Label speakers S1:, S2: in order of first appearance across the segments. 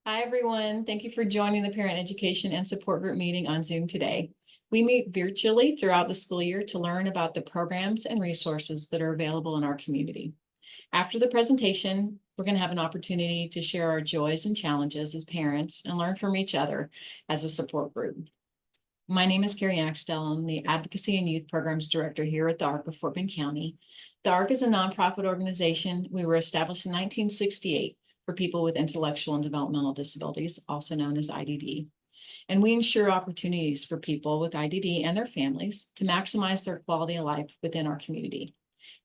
S1: Hi, everyone. Thank you for joining the Parent Education and Support Group meeting on Zoom today. We meet virtually throughout the school year to learn about the programs and resources that are available in our community. After the presentation, we're going to have an opportunity to share our joys and challenges as parents and learn from each other as a support group. My name is Carrie Axtell. I'm the Advocacy and Youth Programs Director here at the ARC of Fort Bend County. The ARC is a nonprofit organization. We were established in 1968 for people with intellectual and developmental disabilities, also known as IDD. And we ensure opportunities for people with IDD and their families to maximize their quality of life within our community.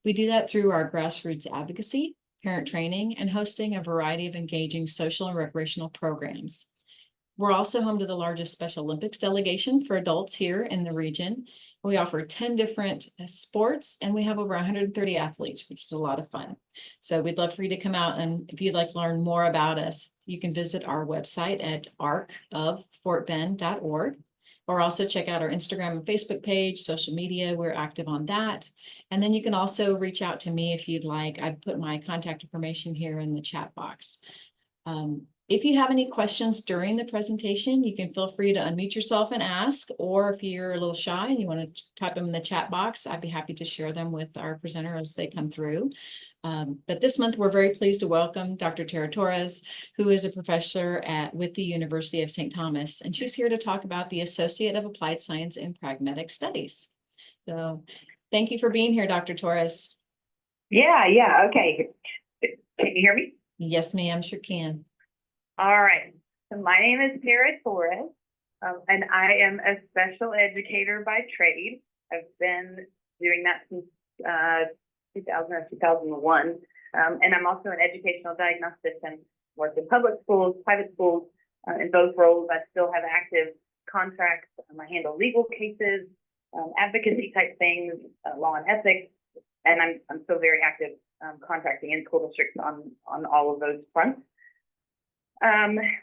S1: We do that through our grassroots advocacy, parent training, and hosting a variety of engaging social and recreational programs. We're also home to the largest Special Olympics delegation for adults here in the region. We offer 10 different sports, and we have over 130 athletes, which is a lot of fun. So we'd love for you to come out, and if you'd like to learn more about us, you can visit our website at arcoffortbend.org, or also check out our Instagram and Facebook page, social media. We're active on that. And then you can also reach out to me if you'd like. I've put my contact information here in the chat box. If you have any questions during the presentation, you can feel free to unmute yourself and ask, or if you're a little shy and you want to type them in the chat box, I'd be happy to share them with our presenter as they come through. But this month, we're very pleased to welcome Dr. Tara Torres, who is a professor with the University of St. Thomas, and she's here to talk about the Associate of Applied Science in Pragmatic Studies. So thank you for being here, Dr. Torres.
S2: Yeah, okay. Can you hear me?
S1: Yes, ma'am, sure can.
S2: All right. So my name is Tara Torres, and I am a special educator by trade. I've been doing that since 2000 or 2001. And I'm also an educational diagnostician, work in public schools, private schools. In both roles, I still have active contracts. I handle legal cases, advocacy type things, law and ethics, and I'm still very active contracting in school districts on all of those fronts.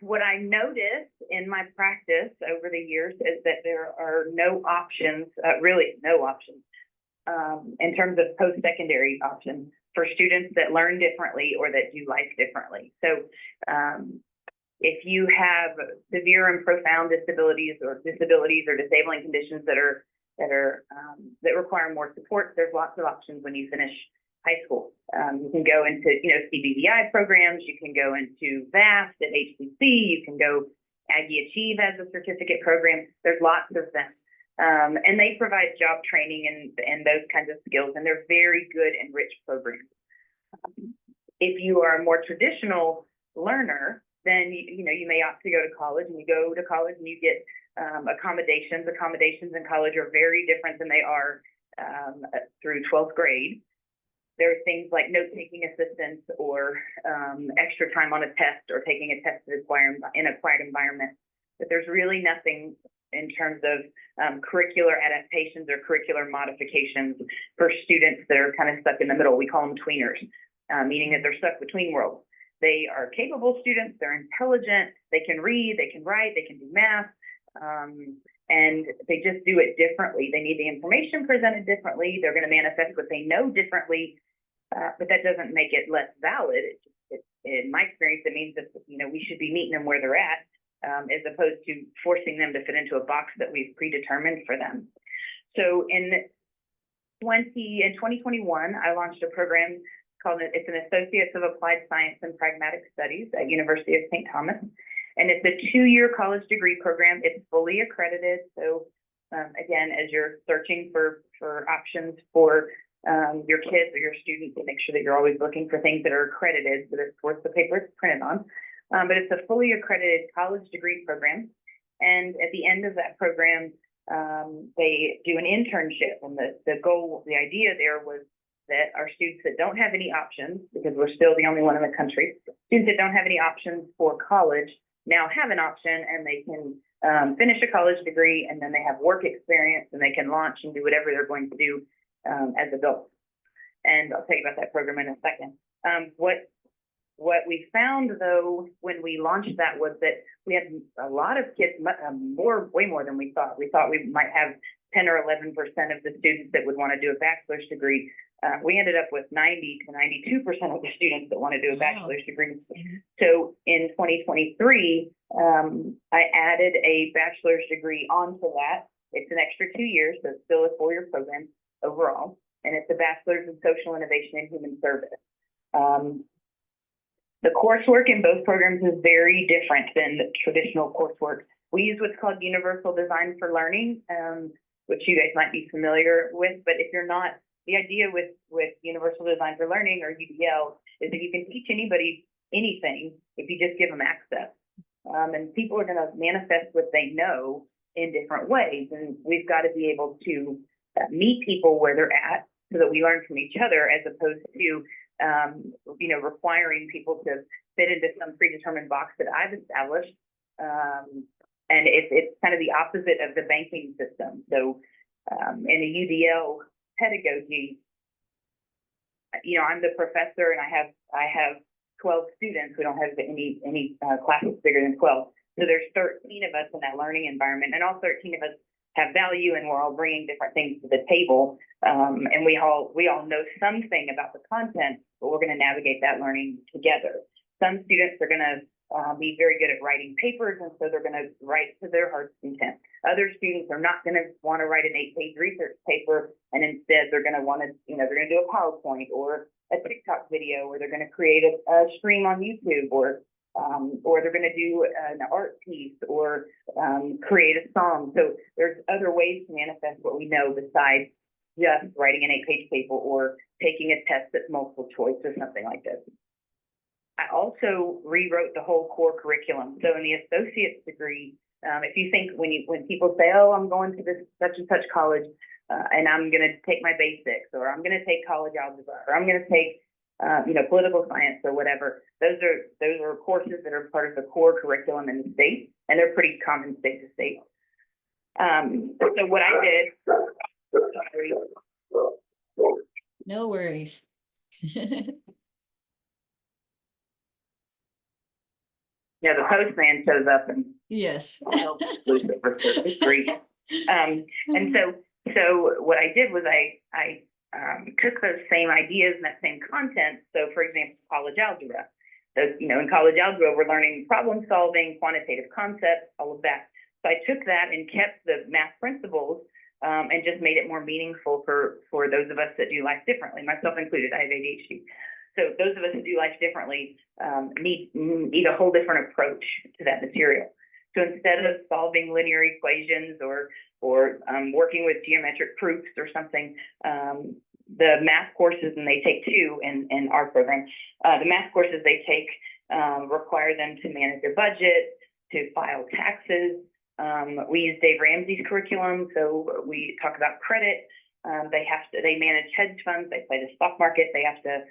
S2: What I noticed in my practice over the years is that there are no options, really no options, in terms of post-secondary options for students that learn differently or that do life differently. So if you have severe and profound disabilities or disabling conditions that require more support, there's lots of options when you finish high school. You can go into, CBVI programs, you can go into VAST at HCC, you can go Aggie Achieve as a certificate program. There's lots of them. And they provide job training and those kinds of skills, and they're very good and rich programs. If you are a more traditional learner, then you may opt to go to college, and you go to college and you get accommodations. Accommodations in college are very different than they are through 12th grade. There are things like note-taking assistance or extra time on a test or taking a test in a quiet environment. But there's really nothing in terms of curricular adaptations or curricular modifications for students that are kind of stuck in the middle. We call them tweeners, meaning that they're stuck between worlds. They are capable students, they're intelligent, they can read, they can write, they can do math, and they just do it differently. They need the information presented differently. They're going to manifest what they know differently. But that doesn't make it less valid. In my experience, it means that we should be meeting them where they're at, as opposed to forcing them to fit into a box that we've predetermined for them. So in 2021, I launched a program called it's an Associates of Applied Science and Pragmatic Studies at University of St. Thomas, and it's a 2-year college degree program. It's fully accredited. So again, as you're searching for options for your kids or your students, to make sure that you're always looking for things that are accredited, so it's worth the paper it's printed on. But it's a fully accredited college degree program. And at the end of that program, they do an internship. And the idea there was that our students that don't have any options, because we're still the only one in the country, students that don't have any options for college now have an option, and they can finish a college degree, and then they have work experience, and they can launch and do whatever they're going to do as adults. And I'll tell you about that program in a second. What we found, though, when we launched that was that we had a lot of kids, way more than we thought. We thought we might have 10 or 11% of the students that would want to do a bachelor's degree, we ended up with 90 to 92% of the students that want to do a
S1: Wow.
S2: bachelor's degree.
S1: Mhm.
S2: So in 2023, I added a bachelor's degree onto that. It's an extra 2 years, so it's still a 4-year program overall, and it's a bachelor's in social innovation and human service. The coursework in both programs is very different than the traditional coursework. We use what's called Universal Design for Learning, which you guys might be familiar with, but if you're not, the idea with Universal Design for Learning, or UDL, is that you can teach anybody anything if you just give them access. And people are going to manifest what they know in different ways, and we've got to be able to meet people where they're at so that we learn from each other, as opposed to requiring people to fit into some predetermined box that I've established. And it's kind of the opposite of the banking system. So in a UDL pedagogy, I'm the professor, and I have 12 students. We don't have any classes bigger than 12. So there's 13 of us in that learning environment, and all 13 of us have value, and we're all bringing different things to the table. And we all know something about the content, but we're going to navigate that learning together. Some students are going to be very good at writing papers, and so they're going to write to their heart's content. Other students are not going to want to write an 8-page research paper, and instead they're going to want to, they're going to do a PowerPoint or a TikTok video, or they're going to create a stream on YouTube, or they're going to do an art piece, or create a song. So there's other ways to manifest what we know besides just writing an 8-page paper or taking a test that's multiple choice or something like this. I also rewrote the whole core curriculum. So in the associate's degree, if you think when people say, "Oh, I'm going to this such and such college, and I'm going to take my basics, or I'm going to take college algebra, or I'm going to take political science or whatever," those are courses that are part of the core curriculum in the state, and they're pretty common state to state. So what I did, sorry.
S1: No worries.
S2: The postman shows up and
S1: Yes.
S2: helps Lucifer. It's great. And so what I did was I took those same ideas and that same content. So for example, college algebra. So, in college algebra, we're learning problem solving, quantitative concepts, all of that. So I took that and kept the math principles, and just made it more meaningful for those of us that do life differently, myself included. I have ADHD. So those of us who do life differently need a whole different approach to that material. So instead of solving linear equations or working with geometric proofs or something, the math courses, and they take two in our program, the math courses they take require them to manage their budget, to file taxes. We use Dave Ramsey's curriculum, so we talk about credit. They manage hedge funds, they play the stock market, they have to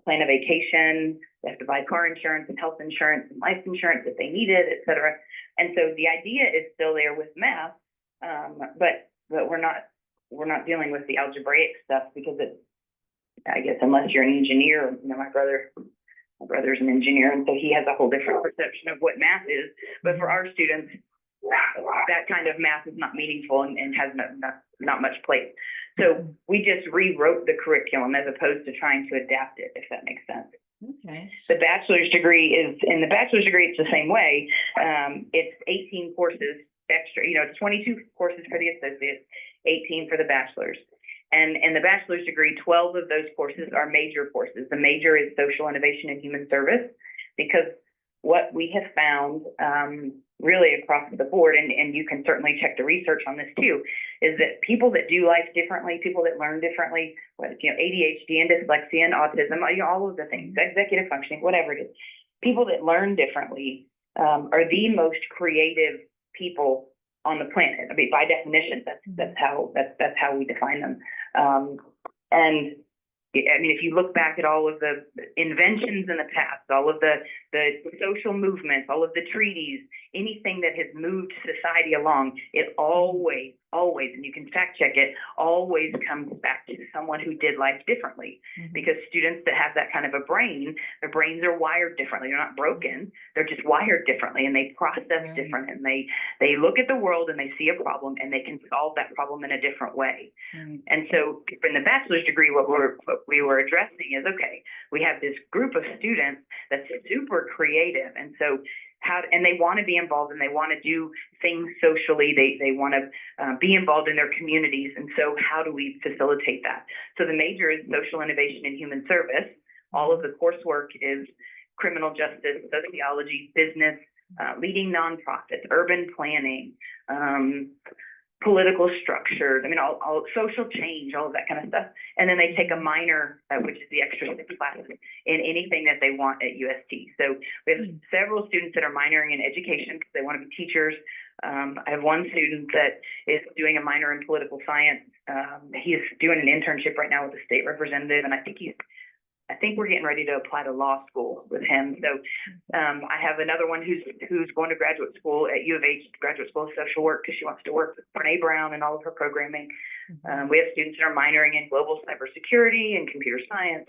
S2: plan a vacation, they have to buy car insurance and health insurance and life insurance if they need it, et cetera. And so the idea is still there with math, but we're not dealing with the algebraic stuff, because it's, I guess, unless you're an engineer, my brother's an engineer, and so he has a whole different perception of what math is. But for our students, that kind of math is not meaningful and has not much place. So we just rewrote the curriculum as opposed to trying to adapt it, if that makes sense.
S1: Okay.
S2: The bachelor's degree it's the same way. It's 18 courses extra, it's 22 courses for the associates, 18 for the bachelor's. And in the bachelor's degree, 12 of those courses are major courses. The major is social innovation and human service, because what we have found really across the board, and you can certainly check the research on this too, is that people that do life differently, people that learn differently, ADHD and dyslexia and autism, all of the things, executive functioning, whatever it is, people that learn differently are the most creative people on the planet. I mean, by definition, that's how we define them. And I mean, if you look back at all of the inventions in the past, all of the social movements, all of the treaties, anything that has moved society along, it always always, and you can fact check it, always comes back to someone who did life differently. Because students that have that kind of a brain, their brains are wired differently. They're not broken, they're just wired differently, and they process different, and they look at the world and they see a problem and they can solve that problem in a different way. And so in the bachelor's degree, what we were addressing is, okay, we have this group of students that's super creative, and so and they want to be involved and they want to do things socially. They want to be involved in their communities. And so how do we facilitate that? So the major is social innovation and human service. All of the coursework is criminal justice, sociology, business, leading nonprofits, urban planning, political structures, I mean, all social change, all of that kind of stuff. And then they take a minor, which is the extra 6 classes, in anything that they want at UST. So we have several students that are minoring in education because they want to be teachers. I have one student that is doing a minor in political science. He's doing an internship right now with a state representative, and I think we're getting ready to apply to law school with him. So I have another one who's going to graduate school at U of H, graduate school of social work, because she wants to work with Brene Brown and all of her programming. We have students that are minoring in global cybersecurity and computer science,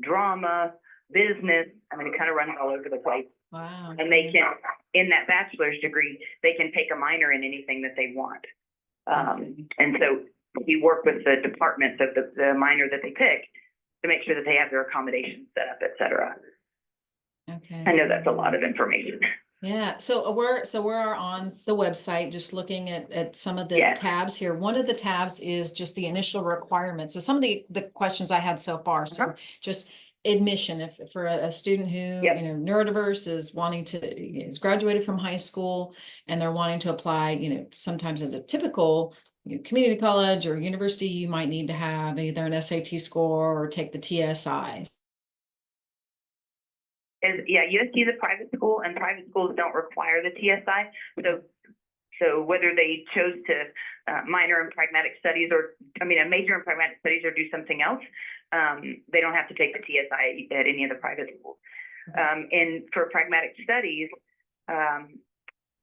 S2: drama, business. I mean, it kind of runs all over the place.
S1: Wow.
S2: And they can, in that bachelor's degree, they can take a minor in anything that they want. And so we work with the departments of the minor that they pick to make sure that they have their accommodations set up, et cetera.
S1: Okay.
S2: I know that's a lot of information.
S1: Yeah. So we're on the website, just looking at some of the tabs here. One of the tabs is just the initial requirements. So some of the questions I had so far. So just admission, if for a student who, neurodiverse is graduated from high school and they're wanting to apply, sometimes at a typical community college or university, you might need to have either an SAT score or take the TSI.
S2: UST is a private school, and private schools don't require the TSI. So whether they chose to minor in pragmatic studies a major in pragmatic studies or do something else, they don't have to take the TSI at any of the private schools. And for pragmatic studies,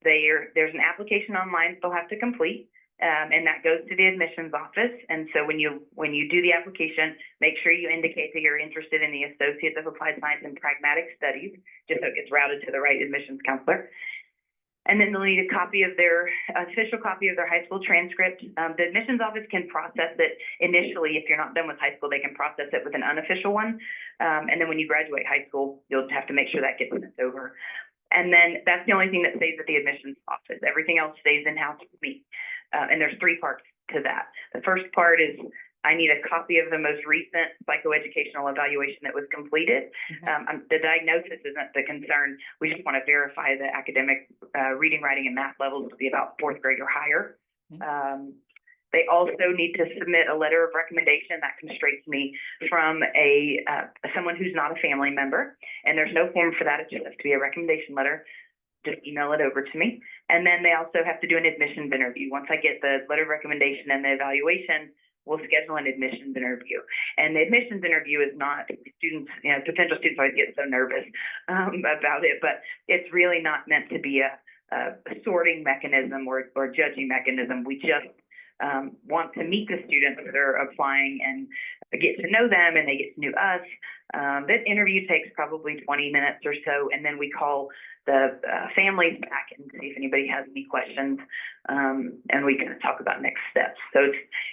S2: there's an application online they'll have to complete. And that goes to the admissions office. And so when you do the application, make sure you indicate that you're interested in the Associates of Applied Science and Pragmatic Studies, just so it gets routed to the right admissions counselor. And then they'll need a copy of their official copy of their high school transcript. The admissions office can process it initially. If you're not done with high school, they can process it with an unofficial one. And then when you graduate high school, you'll have to make sure that gets sent over. And then that's the only thing that stays at the admissions office. Everything else stays in-house with me. And there's 3 parts to that. The first part is I need a copy of the most recent psychoeducational evaluation that was completed. The diagnosis isn't the concern. We just want to verify the academic reading, writing, and math levels to be about 4th grade or higher. They also need to submit a letter of recommendation that comes straight to me from someone who's not a family member. And there's no form for that. It just has to be a recommendation letter. Just email it over to me. And then they also have to do an admissions interview. Once I get the letter of recommendation and the evaluation, we'll schedule an admissions interview. And the admissions interview is not students, potential students always get so nervous about it, but it's really not meant to be a sorting mechanism or judging mechanism. We just want to meet the students that are applying and get to know them, and they get to know us. That interview takes probably 20 minutes or so, and then we call the families back and see if anybody has any questions, and we can talk about next steps. So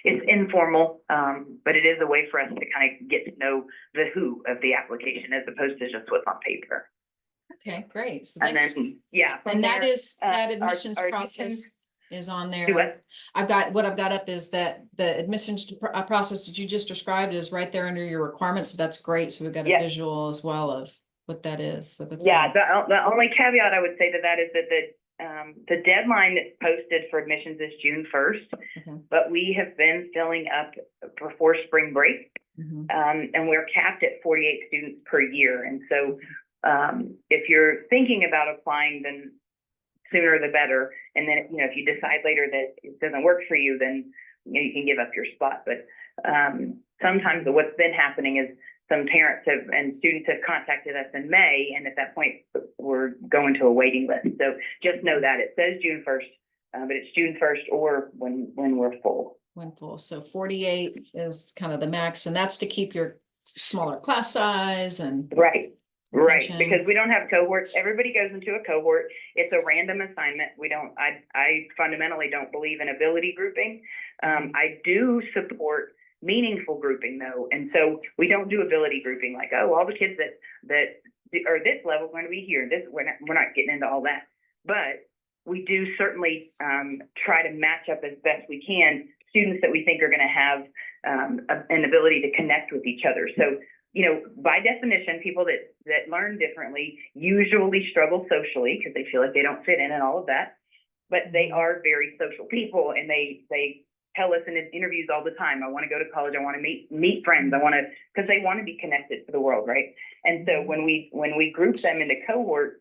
S2: it's informal, but it is a way for us to kind of get to know the who of the application as opposed to just what's on paper.
S1: Okay, great. So
S2: and then
S1: and that admissions process is on there. I've got up is that the admissions process that you just described is right there under your requirements. So that's great. So we've got a visual as well of what that is. So that's
S2: the only caveat I would say to that is that the deadline that's posted for admissions is June 1st, but we have been filling up before spring break, and we're capped at 48 students per year. And so if you're thinking about applying, then sooner the better. And then, if you decide later that it doesn't work for you, then you can give up your spot. But sometimes what's been happening is some parents and students have contacted us in May, and at that point we're going to a waiting list. So just know that it says June 1st, but it's June 1st or when we're full.
S1: When full. So 48 is kind of the max, and that's to keep your smaller class size and
S2: Right. Right,
S1: attention.
S2: because we don't have cohorts. Everybody goes into a cohort. It's a random assignment. I fundamentally don't believe in ability grouping. I do support meaningful grouping though. And so we don't do ability grouping like, oh, all the kids that are this level are going to be here. We're not getting into all that. But we do certainly try to match up as best we can students that we think are going to have an ability to connect with each other. So, you know, by definition, people that learn differently usually struggle socially because they feel like they don't fit in and all of that. But they are very social people, and they tell us in interviews all the time, I want to go to college, I want to meet friends, because they want to be connected to the world, right? And so when we group them into cohorts,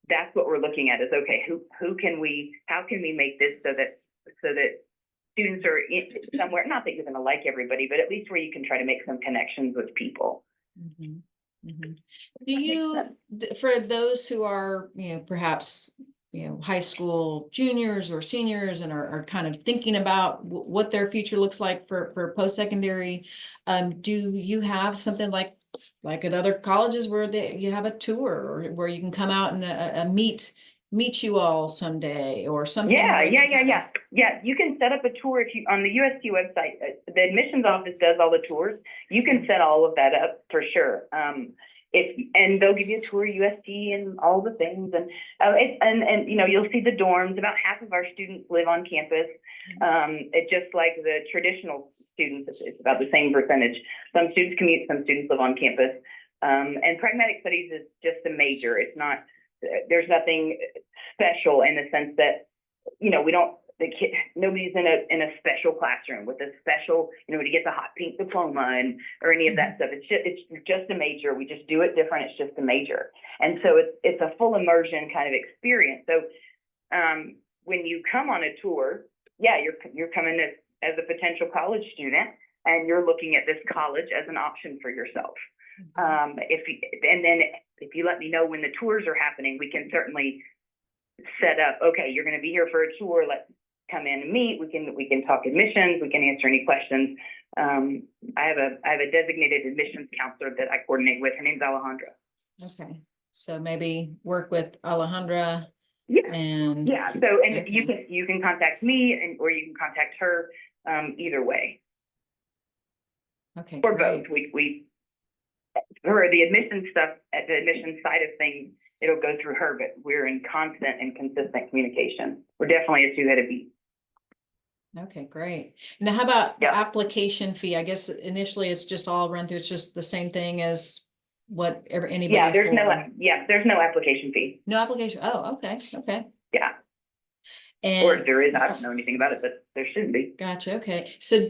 S2: that's what we're looking at is, okay, how can we make this so that students are somewhere, not that you're going to like everybody, but at least where you can try to make some connections with people.
S1: Do you, for those who are, you know, perhaps, you know, high school juniors or seniors and are kind of thinking about what their future looks like for post-secondary, do you have something like at other colleges where you have a tour or where you can come out and meet you all someday or something?
S2: Yeah. You can set up a tour if you on the UST website. The admissions office does all the tours. You can set all of that up for sure. And they'll give you a tour of UST and all the things, and you know, you'll see the dorms. About half of our students live on campus. It's just like the traditional students. It's about the same percentage. Some students commute, some students live on campus. And pragmatic studies is just a major. It's not. There's nothing special in the sense that, you know, nobody's in a special classroom with a special, you know, to get the hot pink diploma or any of that stuff. It's just a major. We just do it different. It's just a major. And so it's a full immersion kind of experience. So when you come on a tour, you're coming as a potential college student, and you're looking at this college as an option for yourself. If you let me know when the tours are happening, we can certainly set up, okay, you're going to be here for a tour. Let's come in and meet. We can talk admissions. We can answer any questions. I have a designated admissions counselor that I coordinate with. Her name's Alejandra.
S1: Okay. So maybe work with Alejandra.
S2: Yeah.
S1: And
S2: okay. You can contact me or you can contact her, either way.
S1: Okay.
S2: Or
S1: great.
S2: both. We for the admission stuff, at the admission side of things, it'll go through her, but we're in constant and consistent communication. We're definitely a two-headed beast.
S1: Okay, great. Now, how about the application fee? I guess initially it's just all run through. It's just the same thing as whatever anybody.
S2: Yeah, there's no application fee.
S1: No application. Oh, okay. Okay.
S2: Yeah.
S1: And
S2: or if there is, I don't know anything about it, but there shouldn't be.
S1: Gotcha. Okay. So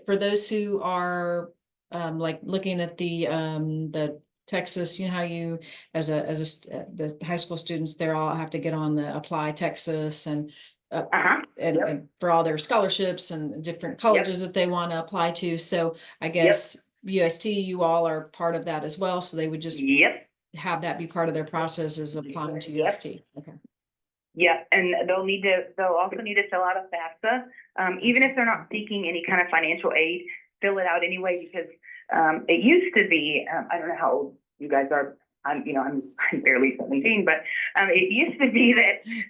S1: for those who are like looking at the Texas, you know how you the high school students, they all have to get on the Apply Texas and for all their scholarships and different colleges that they want to apply to. So I guess UST, you all are part of that as well. So they would just have that be part of their process as applying to UST. Okay.
S2: Yeah, and they'll also need to fill out a FAFSA. Even if they're not seeking any kind of financial aid, fill it out anyway, because it used to be, I don't know how old you guys are. I'm barely 17, but it used to be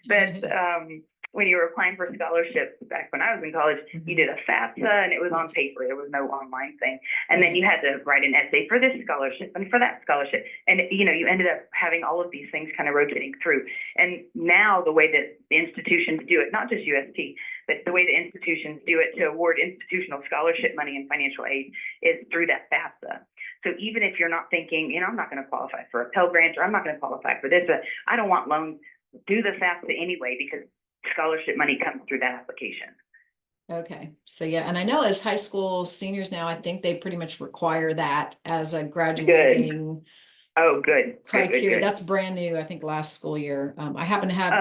S2: that when you were applying for scholarships back when I was in college, you did a FAFSA and it was on paper. There was no online thing. And then you had to write an essay for this scholarship and for that scholarship. And, you know, you ended up having all of these things kind of rotating through. And now the way that the institutions do it, not just UST, but the way the institutions do it to award institutional scholarship money and financial aid is through that FAFSA. So even if you're not thinking, you know, I'm not going to qualify for a Pell Grant, or I'm not going to qualify for this, but I don't want loans, do the FAFSA anyway, because scholarship money comes through that application.
S1: Okay. So yeah, and I know as high school seniors now, I think they pretty much require that as a graduating criteria.
S2: Good.
S1: That's brand new, I think last school year. I happen to have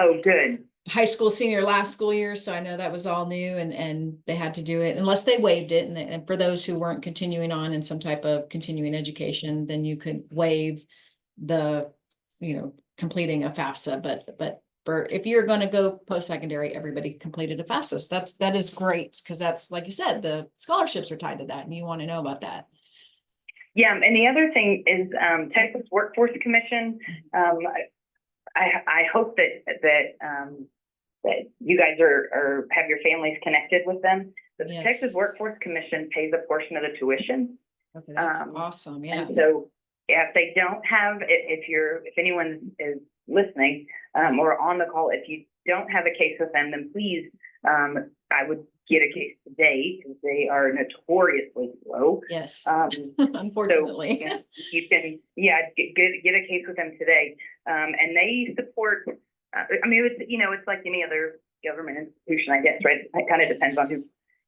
S1: high school senior last school year, so I know that was all new and they had to do it unless they waived it. And for those who weren't continuing on in some type of continuing education, then you could waive the, you know, completing a FAFSA, but for if you're going to go post-secondary, everybody completed a FAFSA. That is great, because that's, like you said, the scholarships are tied to that, and you want to know about that.
S2: Yeah, and the other thing is Texas Workforce Commission. I hope that you guys are have your families connected with them. But the Texas
S1: Yes.
S2: Workforce Commission pays a portion of the tuition.
S1: Okay, that's awesome. Yeah.
S2: And so yeah, if they don't have, if anyone is listening or on the call, if you don't have a case with them, then please, I would get a case today, because they are notoriously slow.
S1: Yes.
S2: Unfortunately. So you can, get a case with them today. And they support, I mean, it's like any other government institution, I guess, right? It kind of depends on who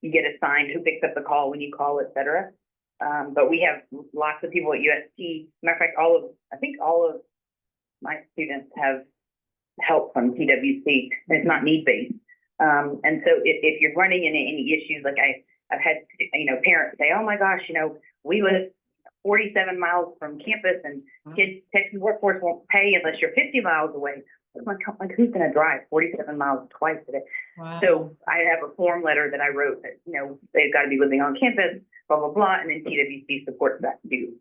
S2: you get assigned, who picks up the call when you call, et cetera. But we have lots of people at UST. Matter of fact, I think all of my students have help from TWC, and it's not need-based. And so if you're running into any issues, like I've had, parents say, oh my gosh, we live 47 miles from campus, and Texas Workforce won't pay unless you're 50 miles away. Like who's going to drive 47 miles twice a day?
S1: Wow.
S2: So I have a form letter that I wrote that, they've got to be living on campus, blah, blah, blah. And then TWC supports that too.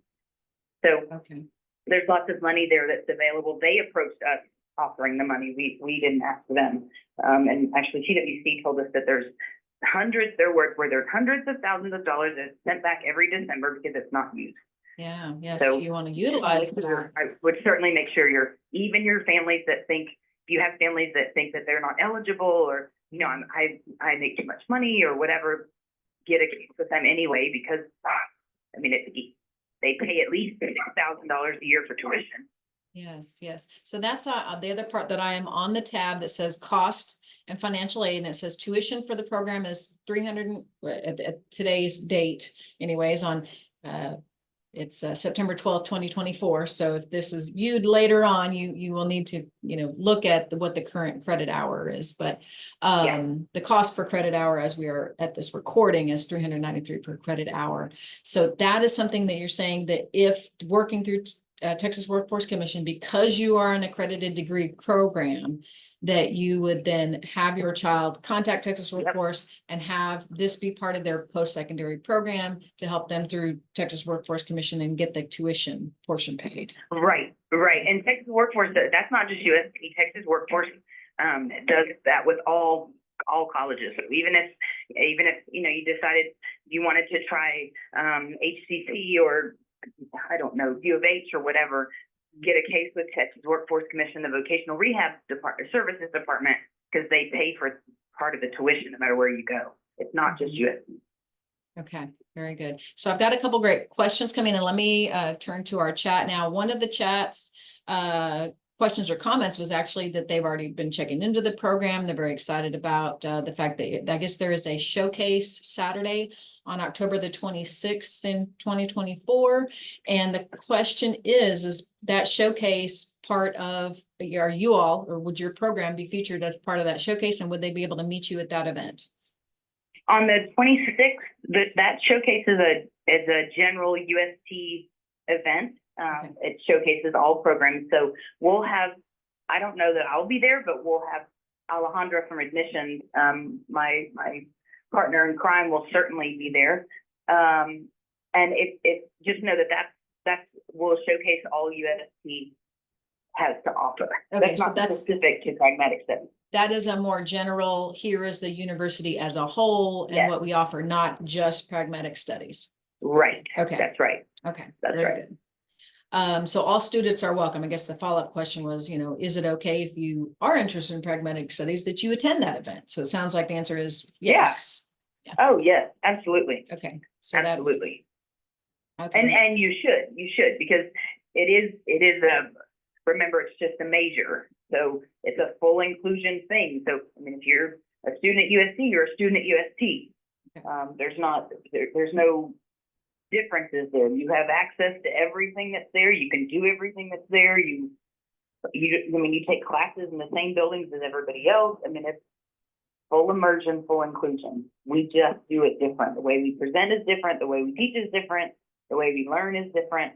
S2: So there's lots of money there that's available. They approached us offering the money. We didn't ask for them. And actually TWC told us that there's hundreds of thousands of dollars that's sent back every December because it's not used.
S1: Yeah. So you want to utilize that.
S2: I would certainly make sure even your families that think, if you have families that think that they're not eligible, or, I make too much money or whatever, get a case with them anyway, because, they pay at least $6,000 a year for tuition.
S1: Yes. So that's the other part that I am on the tab that says cost and financial aid, and it says tuition for the program is 300 at today's date, anyways, on it's September 12th, 2024. So if this is viewed later on, you will need to, look at what the current credit hour is. But the cost per credit hour as we are at this recording is $393 per credit hour. So that is something that you're saying that if working through Texas Workforce Commission, because you are an accredited degree program, that you would then have your child contact Texas Workforce and have this be part of their post-secondary program to help them through Texas Workforce Commission and get the tuition portion paid. Right.
S2: And Texas Workforce, that's not just USC. Texas Workforce does that with all colleges. So even if you decided you wanted to try HCC or I don't know, U of H or whatever, get a case with Texas Workforce Commission, the Vocational Rehab Services Department, because they pay for part of the tuition no matter where you go. It's not just USC.
S1: Okay, very good. So I've got a couple great questions coming in. Let me turn to our chat now. One of the chats questions or comments was actually that they've already been checking into the program. They're very excited about the fact that I guess there is a showcase Saturday on October the 26th in 2024. And the question is that showcase part of, are you all, or would your program be featured as part of that showcase? And would they be able to meet you at that event?
S2: On the 26th, that showcase is a general UST event. It showcases all programs. So we'll have, I don't know that I'll be there, but we'll have Alejandra from admissions, my partner in crime, will certainly be there. And it just know that will showcase all UST has to offer. That's not specific to pragmatic studies.
S1: That is a more general, here is the university as a whole and what we offer, not just pragmatic studies.
S2: Right. Okay. That's right.
S1: Okay.
S2: That's
S1: very
S2: right.
S1: Good. So all students are welcome. I guess the follow-up question was, is it okay if you are interested in pragmatic studies that you attend that event? So it sounds like the answer is yes.
S2: Yeah. Oh, yes, absolutely.
S1: Okay. So
S2: absolutely.
S1: Okay.
S2: And you should, because it is remember, it's just a major. So it's a full inclusion thing. So, if you're a student at USC, you're a student at UST. Okay. There's no differences there. You have access to everything that's there. You can do everything that's there. You take classes in the same buildings as everybody else. It's full immersion, full inclusion. We just do it different. The way we present is different. The way we teach is different. The way we learn is different.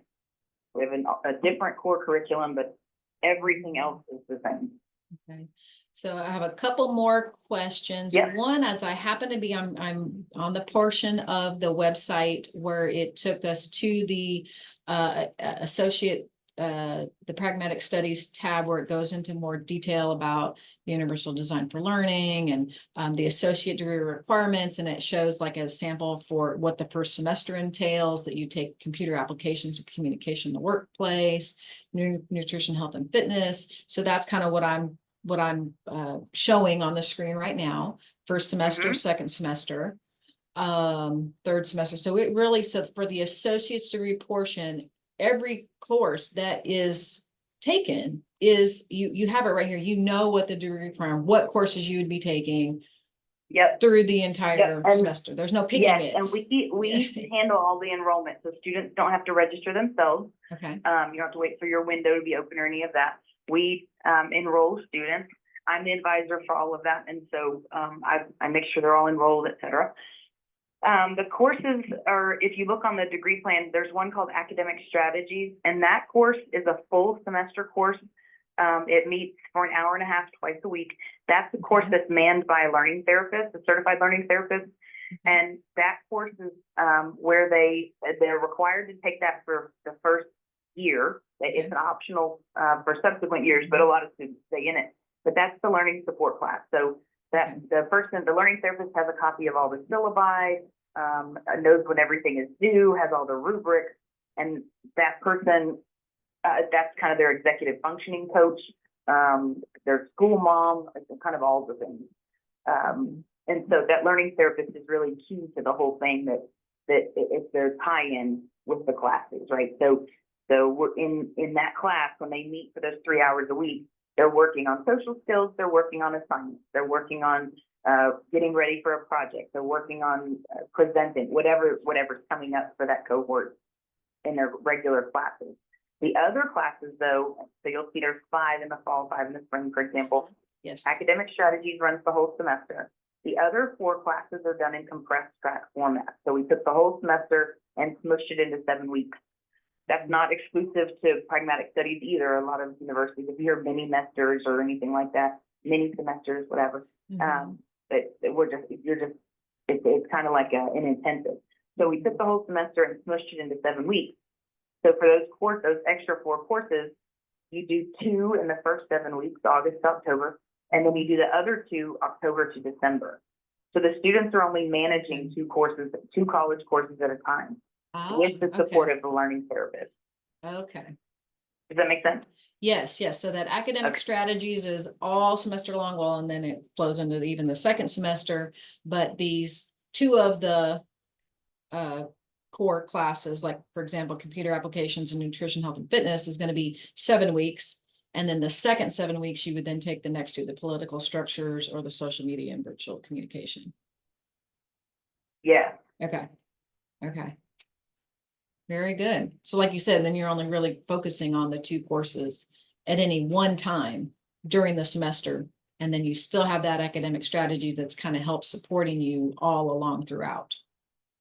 S2: We have a different core curriculum, but everything else is the same.
S1: Okay, so I have a couple more questions.
S2: Yep.
S1: One, as I happen to be I'm on the portion of the website where it took us to the associate the Pragmatic Studies tab, where it goes into more detail about the Universal Design for Learning and the associate degree requirements, and it shows like a sample for what the first semester entails, that you take computer applications of communication in the workplace, nutrition, health, and fitness. So that's kind of what I'm showing on the screen right now. First semester, second semester, third semester. So it really, so for the associate's degree portion, every course that is taken is, you have it right here. You know what the degree requirement, what courses you would be taking
S2: Yep.
S1: through the entire
S2: And
S1: semester. There's no picking
S2: yes,
S1: it.
S2: and we handle all the enrollment, so students don't have to register themselves.
S1: Okay.
S2: You don't have to wait for your window to be open or any of that. We enroll students. I'm the advisor for all of that, and so I make sure they're all enrolled, et cetera. The courses are, if you look on the degree plan, there's one called Academic Strategies, and that course is a full semester course. It meets for an hour and a half twice a week. That's a course that's manned by a learning therapist, a certified learning therapist. And that course is where they're required to take that for the first year. It's an optional for subsequent years, but a lot of students stay in it. But that's the learning support class. So that the learning therapist has a copy of all the syllabi, knows when everything is due, has all the rubrics, and that person, that's kind of their executive functioning coach, their school mom, kind of all the things. And so that learning therapist is really key to the whole thing, that it's their tie-in with the classes, right? So we're in that class, when they meet for those 3 hours a week, they're working on social skills, they're working on assignments, they're working on getting ready for a project, they're working on presenting, whatever's coming up for that cohort in their regular classes. The other classes, though, so you'll see there's 5 in the fall, 5 in the spring, for example.
S1: Yes.
S2: Academic Strategies runs the whole semester. The other 4 classes are done in compressed track format. So we took the whole semester and smushed it into 7 weeks. That's not exclusive to Pragmatic Studies either. A lot of universities, if you hear mini semesters or anything like that, mini semesters, whatever. But it's kind of like an intensive. So we took the whole semester and smushed it into 7 weeks. So for those extra 4 courses, you do 2 in the first 7 weeks, August to October, and then you do the other 2 October to December. So the students are only managing 2 college courses at a time, with the support of the learning therapist.
S1: Okay.
S2: Does that make sense?
S1: Yes, yes. So that Academic Strategies is all semester long, well, and then it flows into even the second semester. But these 2 of the core classes, like for example, computer applications and nutrition, health, and fitness, is going to be 7 weeks. And then the second 7 weeks, you would then take the next 2, the political structures or the social media and virtual communication.
S2: Yeah.
S1: Okay. Okay. Very good. So like you said, then you're only really focusing on the 2 courses at any one time during the semester. And then you still have that academic strategy that's kind of helps supporting you all along throughout.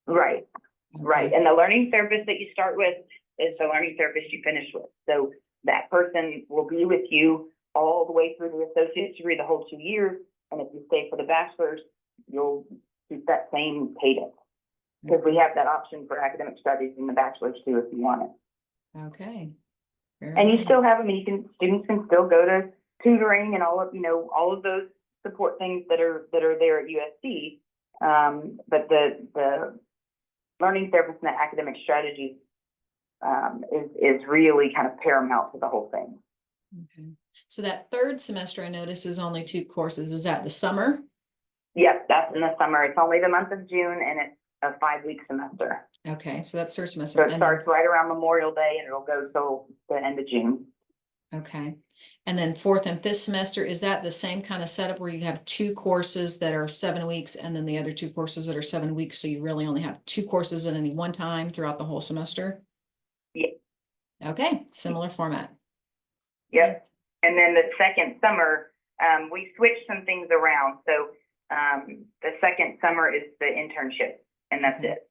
S2: Right. Okay. Right. And the learning therapist that you start with is the learning therapist you finish with. So that person will be with you all the way through the associate's degree, the whole 2 years. And if you stay for the bachelor's, you'll keep that same cadence. Because we have that option for academic studies in the bachelor's too, if you want it.
S1: Okay.
S2: And you still have, students can still go to tutoring and all of those support things that are there at USC. But the learning therapist and the academic strategies is really kind of paramount to the whole thing.
S1: Okay. So that third semester, I notice, is only 2 courses. Is that the summer?
S2: Yes, that's in the summer. It's only the month of June, and it's a 5-week semester.
S1: Okay, so that's third semester.
S2: So it starts right around Memorial Day, and it'll go till the end of June.
S1: Okay. And then 4th and 5th semester, is that the same kind of setup where you have 2 courses that are 7 weeks and then the other 2 courses that are 7 weeks? So you really only have 2 courses at any one time throughout the whole semester?
S2: Yeah.
S1: Okay, similar format.
S2: Yep. And then the second summer, we switched some things around. So the second summer is the internship, and that's it.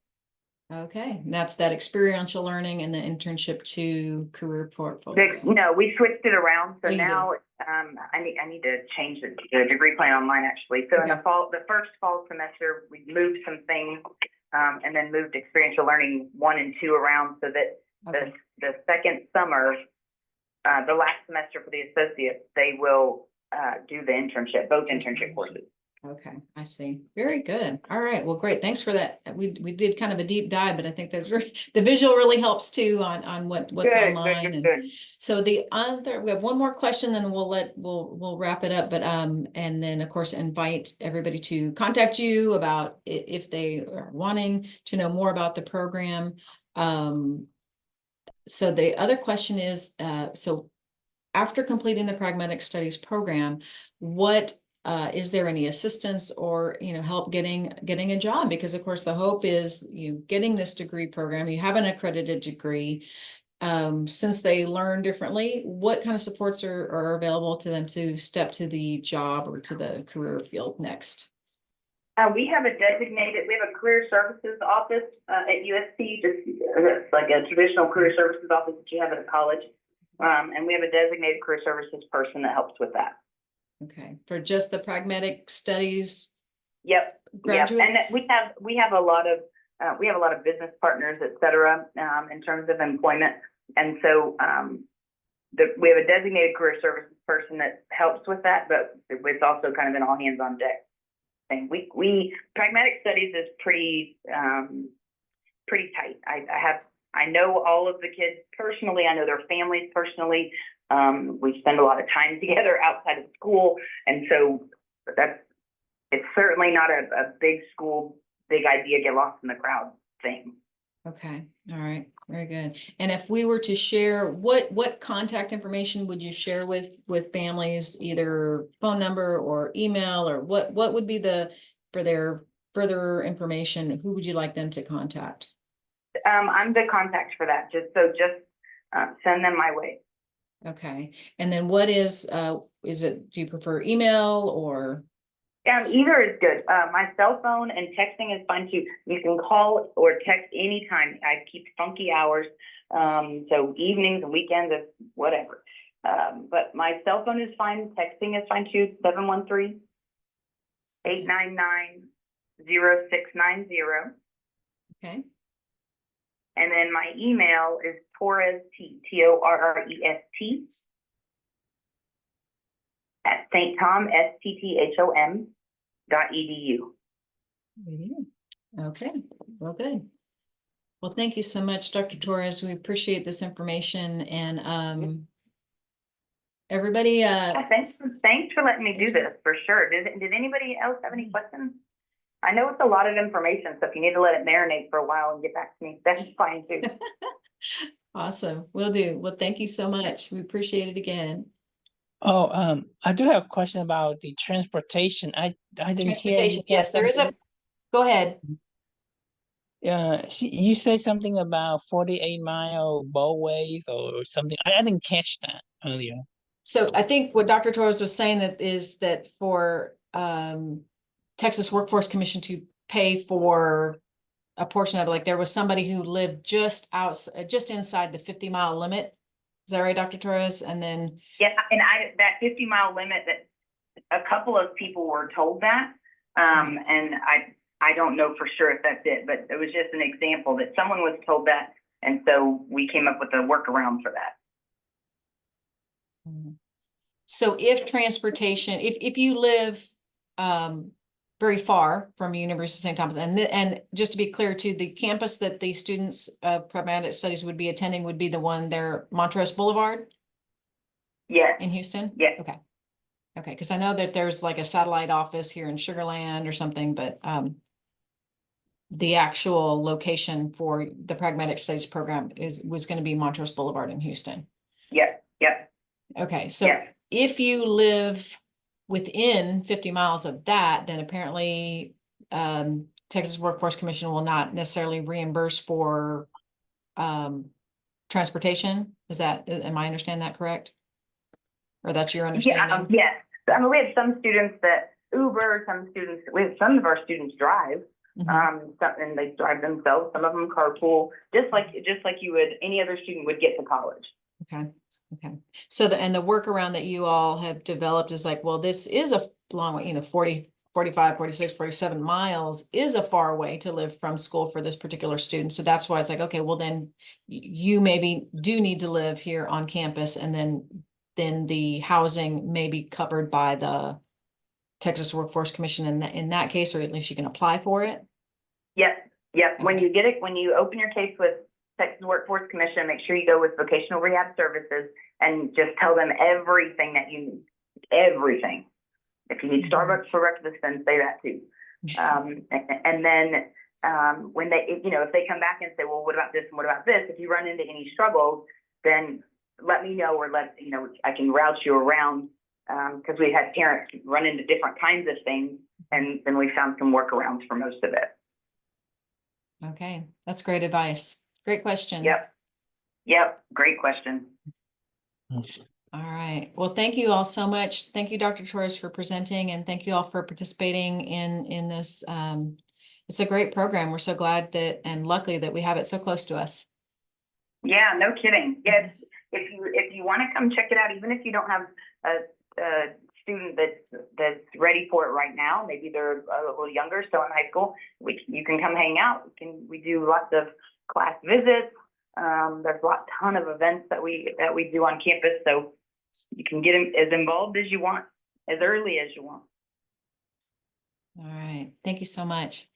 S1: Okay, and that's that experiential learning and the internship to career portfolio.
S2: No, we switched it around. So
S1: Oh, you did?
S2: now, I need to change the degree plan online actually. So in
S1: Okay.
S2: the first fall semester, we moved some things, and then moved experiential learning 1 and 2 around so that
S1: Okay.
S2: the second summer, the last semester for the associates, they will do the internship, both internship courses.
S1: Okay, I see. Very good. All right. Well, great. Thanks for that. We did kind of a deep dive, but I think there's the visual really helps too on what's online. And so the other, we have one more question, then we'll wrap it up. But and then of course invite everybody to contact you about if they are wanting to know more about the program. So the other question is, so after completing the Pragmatic Studies program, what is there any assistance or help getting a job? Because of course the hope is you getting this degree program, you have an accredited degree. Since they learn differently, what kind of supports are available to them to step to the job or to the career field next?
S2: We have a career services office at UST, just it's like a traditional career services office that you have at a college. And we have a designated career services person that helps with that.
S1: Okay, for just the Pragmatic Studies
S2: Yep.
S1: graduates?
S2: Yep. And we have a lot of business partners, et cetera, in terms of employment. And so we have a designated career services person that helps with that, but it's also kind of an all hands on deck thing. Pragmatic Studies is pretty tight. I know all of the kids personally. I know their families personally. We spend a lot of time together outside of school. And so it's certainly not a big school, big idea, get lost in the crowd thing.
S1: Okay. All right. Very good. And if we were to share, what contact information would you share with families, either phone number or email, or what would be for their further information? Who would you like them to contact?
S2: I'm the contact for that. Just send them my way.
S1: Okay. And then what is it, do you prefer email or?
S2: Either is good. My cell phone and texting is fine too. You can call or text anytime. I keep funky hours. So evenings and weekends, whatever. But my cell phone is fine. Texting is fine too. 713-899-0690.
S1: Okay.
S2: And then my email is Torres, TORREST at St. Tom, STTHOM.edu.
S1: Okay, well, good. Well, thank you so much, Dr. Torres. We appreciate this information, and everybody.
S2: Thanks for letting me do this, for sure. Did anybody else have any questions? I know it's a lot of information, so if you need to let it marinate for a while and get back to me, that's fine too.
S1: Awesome, will do. Well, thank you so much. We appreciate it again.
S3: Oh, I do have a question about the transportation. I didn't hear
S1: Transportation, yes, there is a, go ahead.
S3: you said something about 48-mile bow-wave or something. I didn't catch that earlier.
S1: So I think what Dr. Torres was saying is that for Texas Workforce Commission to pay for a portion of it, like there was somebody who lived just inside the 50-mile limit. Is that right, Dr. Torres? And then
S2: yeah, and that 50-mile limit, that a couple of people were told that, and I don't know for sure if that's it, but it was just an example that someone was told that, and so we came up with a workaround for that.
S1: So if transportation, if you live very far from University of St. Thomas, and just to be clear too, the campus that the students of Pragmatic Studies would be attending would be the one there, Montrose Boulevard?
S2: Yes.
S1: In Houston?
S2: Yes.
S1: Okay. Okay, because I know that there's like a satellite office here in Sugar Land or something, but the actual location for the Pragmatic Studies program was going to be Montrose Boulevard in Houston.
S2: Yep. Yep.
S1: Okay, so if you live within 50 miles of that, then apparently Texas Workforce Commission will not necessarily reimburse for transportation. Am I understand that correct? Or that's your understanding?
S2: Yes. I mean, we have some students that Uber, we have some of our students drive. And they drive themselves. Some of them carpool, just like you would, any other student would get to college.
S1: Okay. Okay. So and the workaround that you all have developed is like, well, this is a long way, 40, 45, 46, 47 miles is a far way to live from school for this particular student. So that's why it's like, okay, well then you maybe do need to live here on campus, and then the housing may be covered by the Texas Workforce Commission in that case, or at least you can apply for it.
S2: Yep. Yep. When you get it, when you open your case with Texas Workforce Commission, make sure you go with vocational rehab services and just tell them everything that you need. Everything. If you need Starbucks for breakfast, then say that too. And then when they, if they come back and say, well, what about this and what about this? If you run into any struggles, then let me know, or I can route you around, because we had parents run into different kinds of things, and then we found some workarounds for most of it.
S1: Okay, that's great advice. Great question.
S2: Yep. Great question.
S1: All right. Well, thank you all so much. Thank you, Dr. Torres, for presenting, and thank you all for participating in this. It's a great program. We're so glad that, and lucky that we have it so close to us.
S2: Yeah, no kidding. Yes, if you want to come check it out, even if you don't have a student that's ready for it right now, maybe they're a little younger, still in high school, you can come hang out. We do lots of class visits. There's a ton of events that we do on campus, so you can get as involved as you want, as early as you want.
S1: All right. Thank you so much.